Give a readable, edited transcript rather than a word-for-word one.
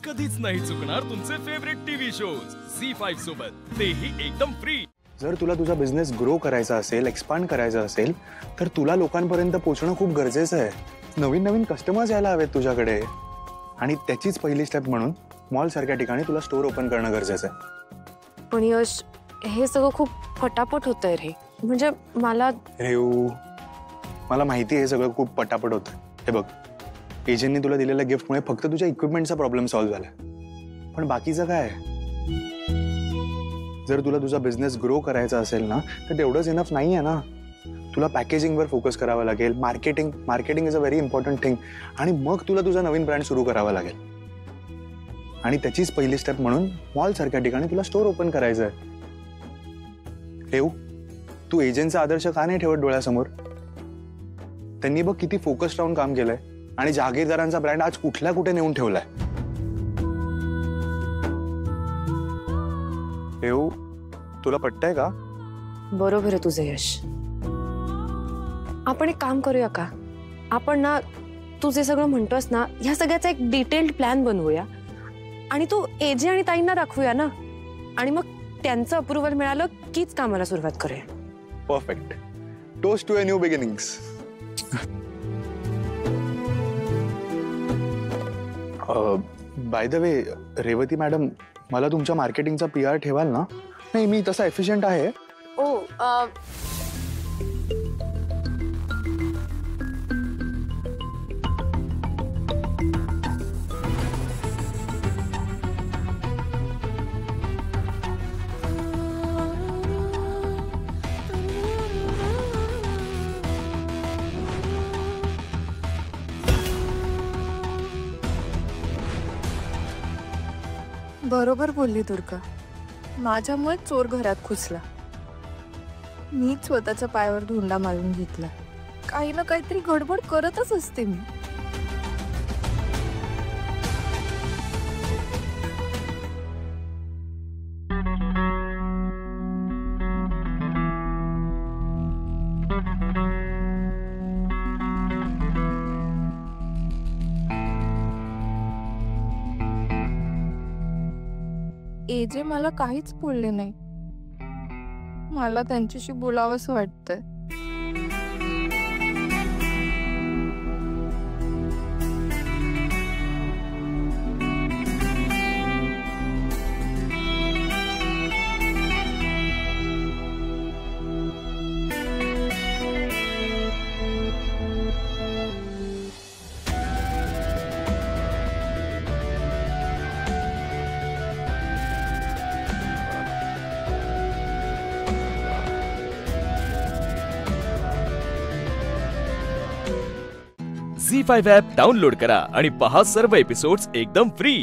कधीच नाही चुकणार तुमचे फेवरेट टीव्ही शोज झी5 सोबत, तेही एकदम फ्री। जर तुला तुझा बिझनेस ग्रो करायचा असेल, एक्सपांड करायचा असेल, तर तुला लोकांपर्यंत पोहोचणं खूप गरजेचं आहे। नवीन नवीन कस्टमर्स यायला हवेत तुझ्याकडे, आणि त्याचीच पहिली स्टेप म्हणून मॉल सारख्या ठिकाणी तुला स्टोर ओपन करणं गरजेचं आहे। पण यश, हे सगळं खूप पटापट होतंय रे। म्हणजे मला माहिती आहे हे सगळं खूप पटापट होतं। हे बघ, एजंटनी तुला दिलेल्या गिफ्टमुळे फक्त तुझ्या इक्विपमेंटचा प्रॉब्लेम सॉल्व्ह झाला, पण बाकीचं काय? जर तुला तुझा बिझनेस ग्रो करायचा असेल ना, तर तेवढंच इनफ नाही आहे ना। तुला पॅकेजिंगवर फोकस करावा लागेल, marketing is a very important thing, आणि मग तुला तुझा नवीन ब्रँड सुरू करावा लागेल। आणि त्याचीच पहिली स्टेप म्हणून मॉल सारख्या ठिकाणी तुला स्टोर ओपन करायचं आहे। तू एजंटचा आदर्श का नाही ठेवत डोळ्यासमोर? त्यांनी बघ किती फोकस राहून काम केलंय, आणि जहागीरदारांचा ब्रँड आज कुठल्या कुठे नेऊन ठेवलाय। तुला पटतंय का? बरोबर आहे तुझं यश। आपण एक काम करूया का? आपण ना, तू जे सगळं म्हणतोस ना, ह्या सगळ्याचा एक डिटेल्ड प्लॅन बनवूया, आणि तो एजे आणि ताईंना दाखवूया ना, आणि मग त्यांचं अप्रूव्हल मिळालं कीच कामाला सुरुवात करूया। Perfect. Toast to a new beginnings. By the way Revathi madam, मला तुमच्या मार्केटिंगचा PR ठेवाल ना? नाही, मी तसा एफिशियंट आहे। बरोबर बोलली दुर्गा। माझ्यामुळे चोर घरात घुसला। मीच स्वतःच्या पायावर धुंडा मारून घेतला। काही ना काहीतरी गडबड करतच असते मी। एजे मला काहीच बोलले नाही। मला त्यांच्याशी बोलावंसं वाटतंय। झी5 ॲप डाउनलोड करा आणि पहा सर्व एपिसोड्स एकदम फ्री।